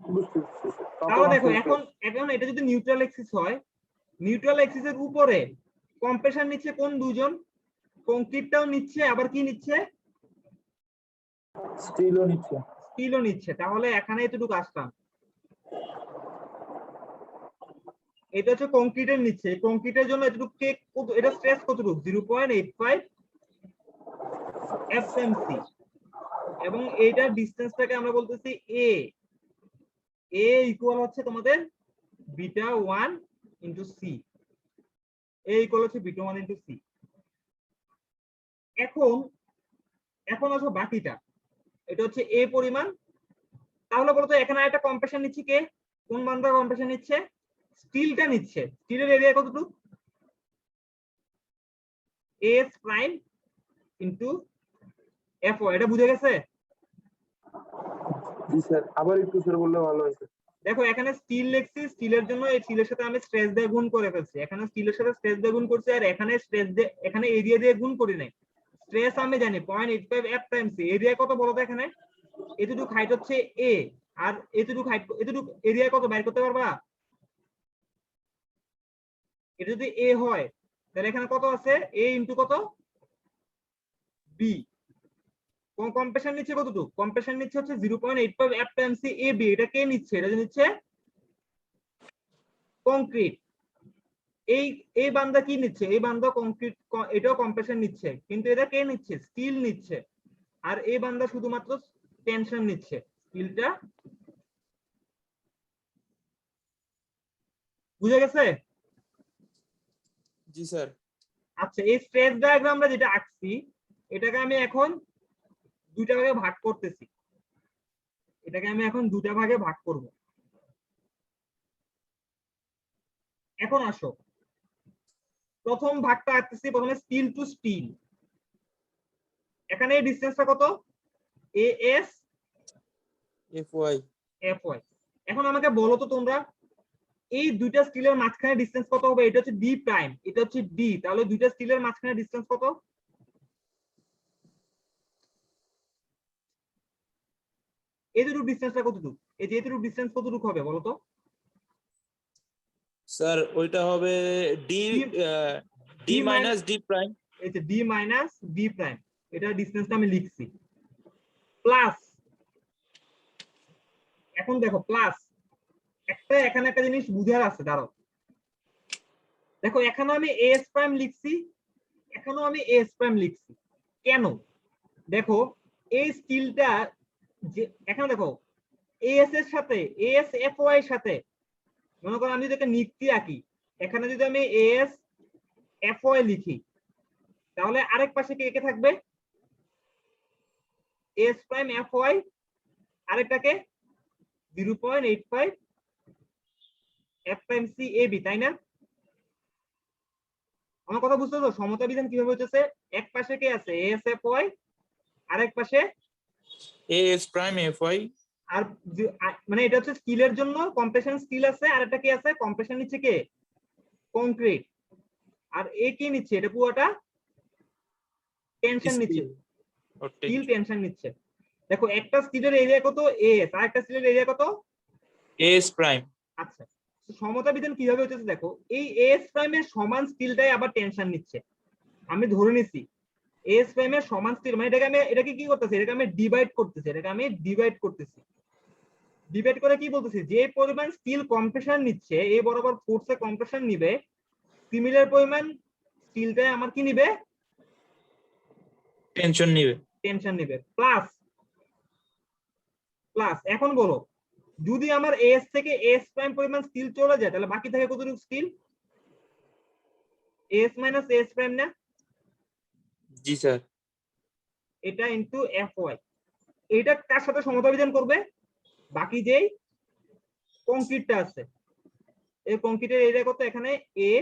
বুঝতে পারছি স্যার। তাহলে দেখো এখন এটা যদি নিউট্রাল এক্সিস হয়, নিউট্রাল এক্সিসের উপরে কম্প্রেশন নিচ্ছে কোন দুজন? কংক্রিটটাও নিচ্ছে, আবার কি নিচ্ছে? স্টিলও নিচ্ছে। স্টিলও নিচ্ছে। তাহলে এখানে এতটুকু আসলাম। এটা হচ্ছে কংক্রিটের নিচ্ছে। কংক্রিটের জন্য এতটুকু এটা স্ট্রেস কতটুকু? 0.85 এফএমসি। এবং এইটার ডিসটেন্সটাকে আমরা বলতেছি এ। এ ইকুয়াল হচ্ছে তোমাদের বিটা 1 ইনটু সি। এ ইকুয়াল হচ্ছে বিটা 1 ইনটু সি। এখন আসো বাকিটা। এটা হচ্ছে এ পরিমাণ, তাহলে বলতো এখানে একটা কম্প্রেশন নিচ্ছে কে, কোন বান্দা কম্প্রেশন নিচ্ছে? স্টিলটা নিচ্ছে। স্টিলের এরিয়া কতটুকু? এস প্রাইম ইনটু এফ ও। এটা বুঝে গেছে? জি স্যার, আবার একটু স্যার বললে ভালো হয়েছে। দেখো এখানে স্টিল লিখছি, স্টিলের জন্য এই স্টিলের সাথে আমি স্ট্রেস দিয়ে গুণ করে ফেলছি। এখানে স্টিলের সাথে স্ট্রেস দিয়ে গুণ করছি, আর এখানে স্ট্রেস দিয়ে, এখানে এরিয়া দিয়ে গুণ করি নাই। স্ট্রেস আমি জানি 0.85 এফ টাইমস সি। এরিয়া কত বলো তো? এখানে এতটুকু হাইট হচ্ছে এ, আর এতটুকু হাইট, এতটুকু এরিয়া কত বাইর করতে পারবা? এটা যদি এ হয় তাহলে এখানে কত আছে? এ ইনটু কত? বি। কম্প্রেশন নিচ্ছে কতটুকু? কম্প্রেশন নিচ্ছে হচ্ছে 0.85 F Times C A B. এটা কে নিচ্ছে? এটা নিচ্ছে কংক্রিট। এই এই বান্দা কি নিচ্ছে? এই বান্দা কংক্রিট, এটাও কম্প্রেশন নিচ্ছে, কিন্তু এটা কে নিচ্ছে? স্টিল নিচ্ছে। আর এই বান্দা শুধুমাত্র টেনশন নিচ্ছে, স্টিলটা। বুঝে গেছে? জি স্যার। আচ্ছা, এই স্ট্রেস ডায়াগ্রাম আমরা যেটা আঁকছি, এটাকে আমি এখন দুইটা ভাগে ভাগ করতেছি। এটাকে আমি এখন দুটা ভাগে ভাগ করব। এখন আসো, প্রথম ভাগটা আঁকতেছি। প্রথমে স্টিল টু স্টিল। এখানে এই ডিসটেন্সটা কত? AS F Y. F Y. এখন আমাকে বলো তো তোমরা, এই দুইটা স্টিলের মাঝখানে ডিসটেন্স কত হবে? এটা হচ্ছে ডি প্রাইম, এটা হচ্ছে ডি। তাহলে দুইটা স্টিলের মাঝখানে ডিসটেন্স কত? এই দুটো ডিসটেন্সটা কতটুকু? এই যে এতটুকু ডিসটেন্স কতটুকু হবে বলো তো? স্যার ওইটা হবে D D minus D prime. এই যে ডি মাইনাস ডি প্রাইম, এটা ডিসটেন্সটা আমি লিখছি। প্লাস, এখন দেখো প্লাস এখানে একটা জিনিস বুঝার আছে, দাঁড়াও। দেখো এখানে আমি এস প্রাইম লিখছি, এখানেও আমি এস প্রাইম লিখছি। কেন? দেখো এই স্টিলটা যে এখানে দেখো এস এর সাথে, এস এফ ওয়াই এর সাথে, মনে করো আমি যদি একটা নিক্তি আঁকি, এখানে যদি আমি এস এফ ওয়াই লিখি, তাহলে আরেক পাশে কে কে থাকবে? এস প্রাইম এফ ওয়াই, আরেকটাকে 0.85 F prime C A B, তাই না? আমার কথা বুঝতে তো? সমতা বিধান কিভাবে হচ্ছে? এক পাশে কে আছে? এস এফ ওয়াই, আরেক পাশে A S prime F Y. আর মানে এটা হচ্ছে স্টিলের জন্য কম্প্রেশন স্টিল আছে, আর একটা কি আছে? কম্প্রেশন নিচ্ছে কে? কংক্রিট। আর এ কি নিচ্ছে? এটা পুরোটা টেনশন নিচ্ছে, স্টিল টেনশন নিচ্ছে। দেখো একটা স্টিলের এরিয়া কত? এস, আর একটা স্টিলের এরিয়া কত? S prime. আচ্ছা, সমতা বিধান কিভাবে হচ্ছে দেখো, এই এস প্রাইমের সমান স্টিলটাই আবার টেনশন নিচ্ছে। আমি ধরে নিছি এস প্রাইমের সমান স্টিল, মানে এটাকে কি করতেছি? এটাকে আমি ডিভাইড করতেছি, এটাকে আমি ডিভাইড করতেছি। ডিভাইড করে কি বলতেছি? যে পরিমাণ স্টিল কম্প্রেশন নিচ্ছে, এই বরাবর ফোর্সে কম্প্রেশন নিবে, সিমিলার পরিমাণ স্টিলটাই আমার কি নিবে? টেনশন নিবে। টেনশন নিবে। প্লাস প্লাস, এখন বলো, যদি আমার এস থেকে এস প্রাইম পরিমাণ স্টিল চলে যায়, তাহলে বাকি থাকে কতটুকু steel? S minus S prime না? জি স্যার। এটা ইনটু এফ ওয়াই। এটা কার সাথে সমতা বিধান করবে? বাকি যেই কংক্রিটটা আছে, এই কংক্রিটের এরিয়া কত? এখানে এ,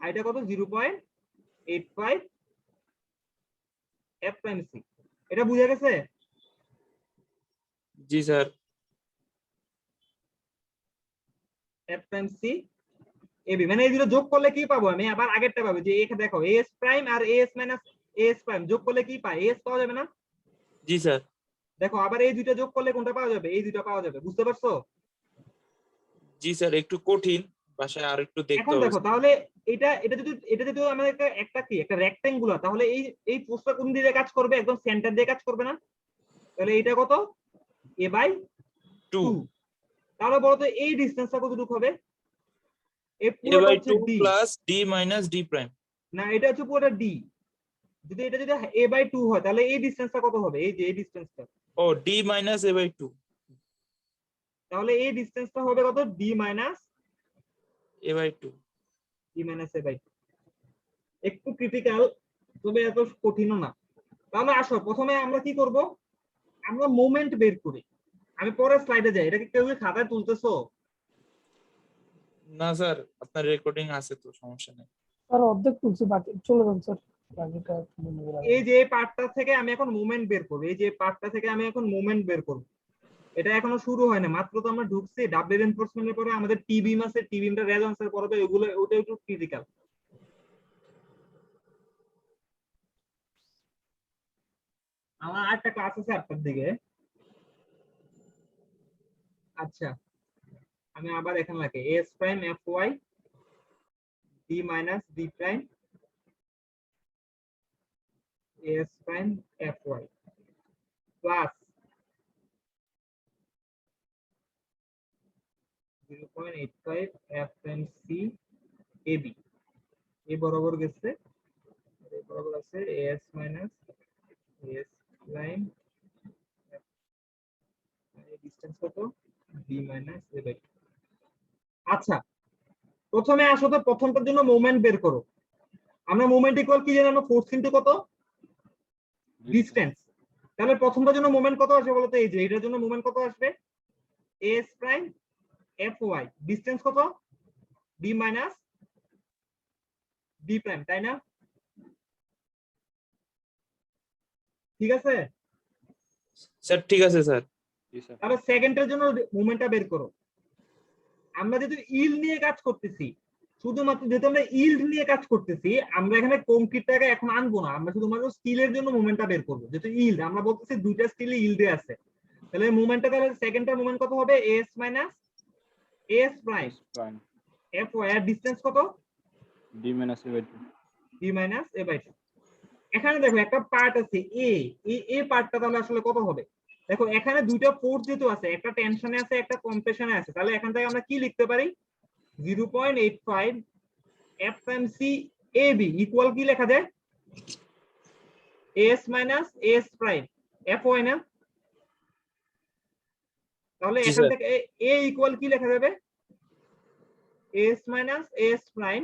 আর এটা কত? 0.85 এফ প্রাইম সি। এটা বুঝা গেছে? জি sir. F prime C A B, মানে এই দুটো যোগ করলে কি পাবো? আমি আবার আগেরটা পাবো, যে এখানে দেখো এস প্রাইম আর এস মাইনাস এস প্রাইম যোগ করলে কি পাই? এস পাওয়া যাবে না? জি স্যার। দেখো আবার এই দুইটা যোগ করলে কোনটা পাওয়া যাবে? এই দুইটা পাওয়া যাবে। বুঝতে পারছো? জি স্যার, একটু কঠিন, বাসায় আর একটু দেখতে এখন হবে। দেখো তাহলে এটা যদি আমাদের একটা কি একটা রেক্টেঙ্গুলার, তাহলে এই পোস্টটা কোন দিকে কাজ করবে? একদম সেন্টার দিয়ে কাজ করবে না? তাহলে এটা কত? a by 2 2। তাহলে বলতো এই ডিসটেন্সটা কতটুকু হবে? এই এ পুরোটা বাই হচ্ছে 2 D. Plus D minus D prime. না, এটা হচ্ছে পুরোটা ডি। যদি এটা যদি a বাই 2 হয়, তাহলে এই ডিসটেন্সটা কত হবে? এই যে এই ডিসটেন্সটা, ও ডি মাইনাস এ বাই 2। তাহলে এই ডিসটেন্সটা হবে কত? D minus A by 2। D minus a by 2। একটু ক্রিটিক্যাল, তবে এত কঠিনও না। তাহলে আসো প্রথমে আমরা কি করব? আমরা মোমেন্ট বের করি। আমি পরের স্লাইডে যাই। এটা কি কেউ কি খাতায় তুলতেছো? না স্যার, আপনার রেকর্ডিং আছে তো, সমস্যা নেই। স্যার অর্ধেক তুলছি, বাকি চলে যান স্যার, বাকিটা তুলে নেবেন আগে। এই যে এই পার্টটা থেকে আমি এখন মুভমেন্ট বের করব, এই যে পার্টটা থেকে আমি এখন মুভমেন্ট বের করব। এটা এখনো শুরু হয় না, মাত্র তো আমরা ঢুকছি। ডাবল রিইনফোর্সমেন্টের পরে আমাদের টি বিম আছে, টি বিমটা রেজোন্যান্সের পরে তো এগুলো ওটা একটু ক্রিটিক্যাল। আমার আরেকটা ক্লাস আছে 8টার দিকে। আচ্ছা, আমি আবার এখানে রাখি S prime F Y D minus D prime S prime F Y plus 0.85 F prime C A B. এই বরাবর গেছে, এই বরাবর আছে S minus S prime, distance কত বি মাইনাস এ বাই। আচ্ছা, প্রথমে আসো তো প্রথমটার জন্য মোমেন্ট বের করো। আমরা মোমেন্ট ইকুয়াল কি জানি, আমরা ফোর্স ইনটু কত ডিসটেন্স। তাহলে প্রথমটার জন্য মোমেন্ট কত আসবে বলতো? এই যে এটার জন্য মোমেন্ট কত আসবে, S prime F Y, distance কত ডি মাইনাস ডি প্রাইম, তাই না? ঠিক আছে, স্যার ঠিক আছে স্যার। তাহলে সেকেন্ডের জন্য মোমেন্টটা বের করো। আমরা যেহেতু ইল্ড নিয়ে কাজ করতেছি, শুধুমাত্র যেহেতু আমরা ইল্ড নিয়ে কাজ করতেছি, আমরা এখানে কংক্রিটটাকে এখন আনবো না, আমরা শুধুমাত্র স্টিলের জন্য মোমেন্টটা বের করবো। যেহেতু ইল্ড আমরা বলতেছি দুইটা স্টিল ইল্ডে আছে, তাহলে মোমেন্টটা, তাহলে সেকেন্ডটার মোমেন্ট কত হবে, S minus S prime F Y, আর ডিসটেন্স কত D minus A by 2। D minus A by 2। এখানে দেখো একটা পার্ট আছে এ, এই পার্টটা তাহলে আসলে কত হবে? দেখো এখানে দুইটা ফোর্স যেহেতু আছে, একটা টেনশনে আছে একটা কম্প্রেশনে আছে, তাহলে এখান থেকে আমরা কি লিখতে পারি, 0.85 F prime C A B equal কি লেখা যায়, S minus S prime F Y না? তাহলে জি এখান স্যার। থেকে এ ইকুয়াল কি লেখা যাবে, S minus S prime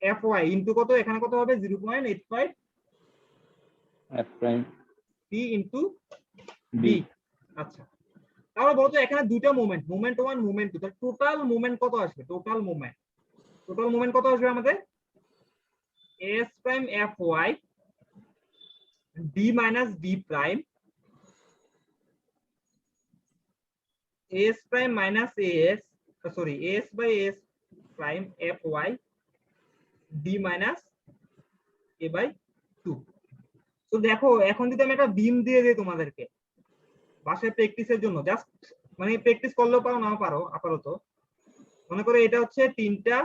F Y into কত, এখানে কত হবে 0.85 F prime C into B. B. আচ্ছা, তাহলে বলতো এখানে দুইটা মোমেন্ট, মোমেন্ট 1 মোমেন্ট 2, তাহলে টোটাল মোমেন্ট কত আসবে, টোটাল মোমেন্ট কত আসবে আমাদের, S prime F Y D minus D prime S prime minus S, sorry S by S prime F Y D minus A by 2। তো দেখো এখন যদি আমি একটা বিম দিয়ে দিই তোমাদেরকে বাসায় প্র্যাকটিসের জন্য, জাস্ট মানে প্র্যাকটিস করলেও পারো নাও পারো আপাতত, মনে করো এটা হচ্ছে 3টা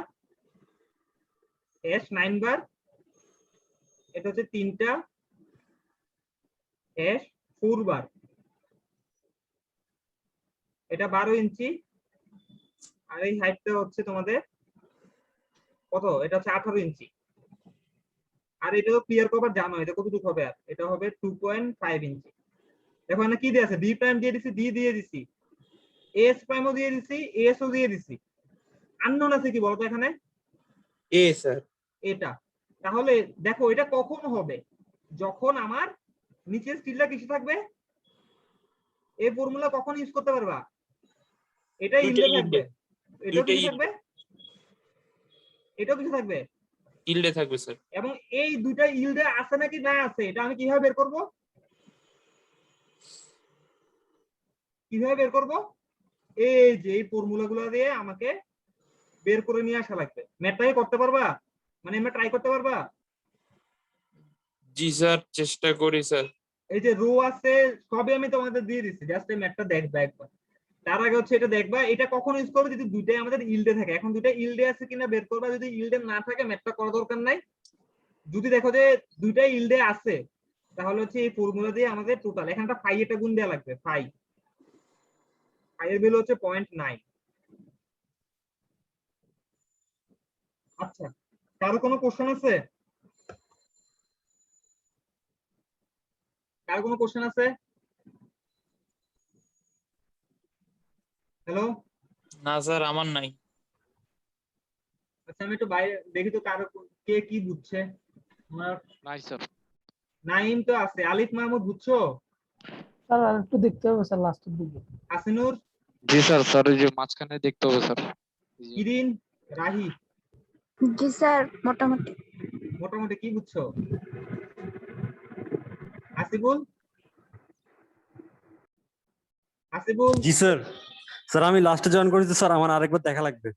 এস 9 বার, এটা হচ্ছে 3টা এস 4 বার, এটা 12 ইঞ্চি, আর এই হাইটটা হচ্ছে তোমাদের কত, এটা হচ্ছে 18 ইঞ্চি। আর এটা তো ক্লিয়ার কভার জানো, এটা কতটুকু হবে, আর এটা হবে 2.5 ইঞ্চি। দেখো এখানে কি দিয়ে আছে, ডি প্রাইম দিয়ে দিছি, ডি দিয়ে দিছি, এস প্রাইমও দিয়ে দিছি, এস ও দিয়ে দিছি। আননোন আছে কি বলতো এখানে, এ স্যার। এটা। তাহলে দেখো এটা কখন হবে, যখন আমার নিচের স্টিলটা কিছু থাকবে, এই ফর্মুলা কখন ইউজ করতে পারবা, এটা ইলডে থাকবে, এটাও কিছু থাকবে, এটাও কিছু থাকবে, ইলডে থাকবে স্যার। এবং এই দুইটা ইলডে আছে নাকি না আছে এটা আমি কিভাবে বের করব, এই যে এই ফর্মুলাগুলো দিয়ে আমাকে বের করে নিয়ে আসা লাগবে। ম্যাথটাই করতে পারবা, মানে আমরা ট্রাই করতে পারবা? জি স্যার, চেষ্টা করি স্যার। এই যে রো আছে সবই আমি তোমাদের দিয়ে দিচ্ছি, জাস্ট এই ম্যাথটা দেখবা একবার। তার আগে হচ্ছে এটা দেখবা, এটা কখন ইউজ করবে, যদি দুইটাই আমাদের ইলডে থাকে। এখন দুইটা ইলডে আছে কিনা বের করবা, যদি ইলডে না থাকে ম্যাথটা করা দরকার নাই। যদি দেখো যে দুইটাই ইলডে আছে, তাহলে হচ্ছে এই ফর্মুলা দিয়ে আমাদের টোটাল, এখানে একটা ফাই এটা গুণ দেওয়া লাগবে, ফাই এর ভ্যালু হচ্ছে 0.9। আচ্ছা, কারো কোনো কোশ্চেন আছে, কারো কোনো কোশ্চেন আছে? হ্যালো, না স্যার, আমার নাই। আচ্ছা আমি একটু বাইরে দেখি তো কারো কে কি বুঝছে। আমার নাই স্যার। নাইম তো আছে, আলিফ মাহমুদ বুঝছো? স্যার আর একটু দেখতে হবে স্যার লাস্টের দিকে। আসিনুর, জি স্যার, স্যার ওই যে মাঝখানে দেখতে হবে স্যার। ইরিন, রাহি, জি স্যার মোটামুটি। মোটামুটি কি বুঝছো? আসিবুল, আসিবুল, জি স্যার। স্যার আমি লাস্টে জয়েন করেছি স্যার, আমার আরেকবার দেখা লাগবে।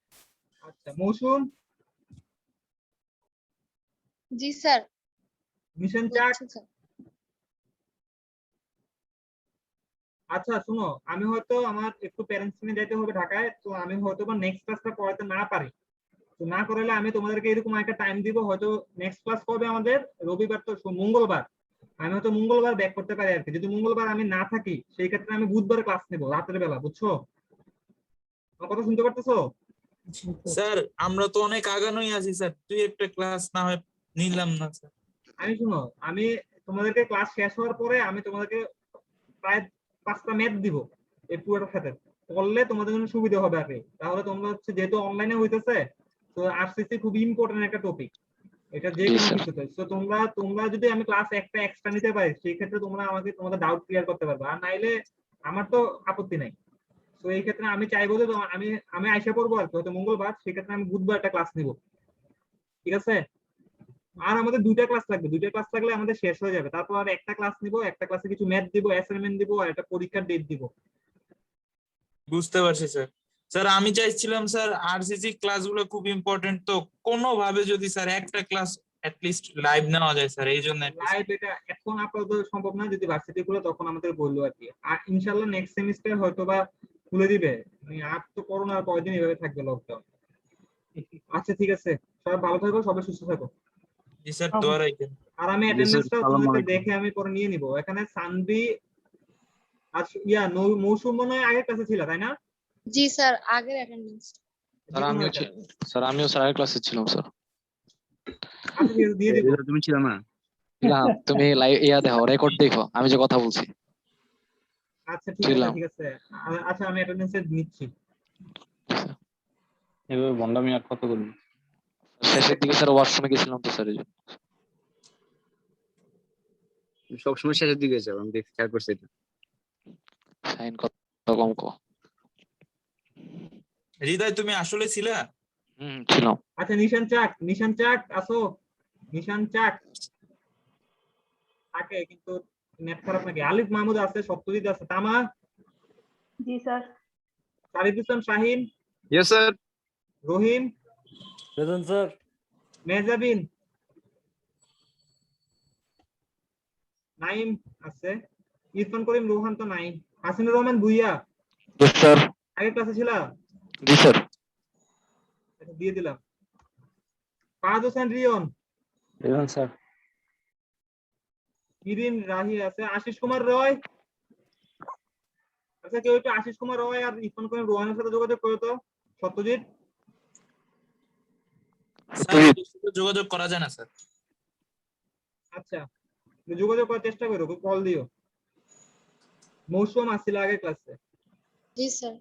আচ্ছা মৌসুম, জি স্যার মিশন চাক। আচ্ছা শুনো, আমি হয়তো আমার একটু প্যারেন্টস নিয়ে যেতে হবে ঢাকায়, তো আমি হয়তো বা নেক্সট ক্লাসটা করাতে না পারি। তো না করালে আমি তোমাদেরকে এরকম একটা টাইম দিব, হয়তো নেক্সট ক্লাস করবে আমাদের রবিবার, তো মঙ্গলবার আমি হয়তো মঙ্গলবার ব্যাক করতে পারি আর কি। যদি মঙ্গলবার আমি না থাকি সেই ক্ষেত্রে আমি বুধবার ক্লাস নেব রাতের বেলা, বুঝছো? আমার কথা শুনতে পারতেছো? স্যার আমরা তো অনেক আগানোই আছি স্যার, তুই একটা ক্লাস না হয় নিলাম না স্যার। আমি শুনো, আমি তোমাদেরকে ক্লাস শেষ হওয়ার পরে আমি তোমাদেরকে প্রায় 5টা ম্যাথ দিব এই পুরোটার সাথে, করলে তোমাদের জন্য সুবিধা হবে আর কি। তাহলে তোমরা হচ্ছে যেহেতু অনলাইনে হইতেছে, তো আরসিসি খুব ইম্পর্টেন্ট একটা টপিক, এটা যে কোনো কিছুতে। তো তোমরা যদি আমি ক্লাস একটা এক্সট্রা নিতে পারি, সেই ক্ষেত্রে তোমরা আমাকে তোমাদের ডাউট ক্লিয়ার করতে পারবে, আর নাইলে আমার তো আপত্তি নাই। তো এই ক্ষেত্রে আমি চাইবো যে আমি আইসা পড়বো আর কি, হয়তো মঙ্গলবার, সেক্ষেত্রে আমি বুধবার একটা ক্লাস নিব, ঠিক আছে? আর আমাদের 2টা ক্লাস লাগবে, 2টা ক্লাস লাগলে আমাদের শেষ হয়ে যাবে। তারপর আর একটা ক্লাস নিব, একটা ক্লাসে কিছু ম্যাথ দিব, অ্যাসাইনমেন্ট দিব, আর একটা পরীক্ষার ডেট দিব। বুঝতে পারছি স্যার। স্যার আমি চাইছিলাম স্যার আরসিসি ক্লাসগুলো খুব ইম্পর্টেন্ট, তো কোনোভাবে যদি স্যার একটা ক্লাস অ্যাট লিস্ট লাইভ নেওয়া যায় স্যার, এই জন্য লাইভ এটা এখন আপাতত সম্ভব না, যদি ভার্সিটি খুলে তখন আমাদের বললো আর কি। আর ইনশাআল্লাহ নেক্সট সেমিস্টার হয়তো বা খুলে দিবে, আর তো করোনার কয়দিন এভাবে থাকবে লকডাউন। আচ্ছা ঠিক আছে, সবাই ভালো থাকো, সবাই সুস্থ থাকো। জি স্যার, দোয়া রাখবেন। আর আমি অ্যাটেন্ডেন্সটা তোমাদের দেখে আমি পরে নিয়ে নিব। এখানে সানভি আর মৌসুম মনে হয় আগের ক্লাসে ছিল, তাই না? জি স্যার আগের অ্যাটেন্ডেন্স। স্যার আমিও স্যারের ক্লাসে ছিলাম স্যার। আচ্ছা ঠিক আছে, দিয়ে দিব। তুমি ছিল না? না, তুমি দেখো, রেকর্ড দেখো আমি যে কথা বলছি। আচ্ছা ঠিক আছে, ছিলাম। ঠিক আছে। আচ্ছা আমি অ্যাটেন্ডেন্স নিচ্ছি। এভাবে ভন্ডামি আর কত করবি? শেষের দিকে স্যার ওয়াশরুমে গেছিলাম তো স্যার, এই জন্য। সবসময় শেষের দিকে যাও, আমি দেখি খেয়াল করছি এটা। সাইন কত কম কো। হৃদয় তুমি আসলে ছিলা? ছিলাম। আচ্ছা নিশান চাক আসো। নিশান চাক থাকে কিন্তু নেট খারাপ নাকি? আলিফ মাহমুদ আছে, সত্যজিৎ আছে, তামা। জি sir. Sarif Islam Shahin, yes sir. Rahim, present sir. Mehjabin, Naim আছে, ইরফান করিম রোহান তো নাই, হাসিনুর রহমান ভুইয়া ইয়েস স্যার। আগের ক্লাসে ছিল? জি স্যার। আচ্ছা দিয়ে দিলাম। Fahad Hossain Riyon, present sir. ইরিন, রাহি আছে, আশিস কুমার রয়। আচ্ছা কেউ একটু আশিস কুমার রয় আর ইরফান করিম রোহানের সাথে যোগাযোগ করো তো। সত্যজিৎ, স্যার ওদের সাথে যোগাযোগ করা যায় না স্যার। আচ্ছা যোগাযোগ করার চেষ্টা করো, কল দিও। মৌসুম আসছিল আগের ক্লাসে। জি sir.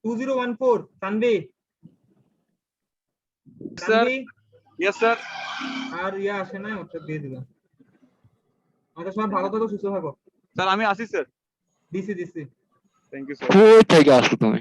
2014 Tanvi, Tanvi. Yes sir. আর ইয়া আসে না, ওটা দিয়ে দিলাম। আচ্ছা সবাই ভালো থাকো, সুস্থ থাকো। স্যার আমি আসি স্যার। দিছি। Thank you sir. কই থেকে আসছো তুমি?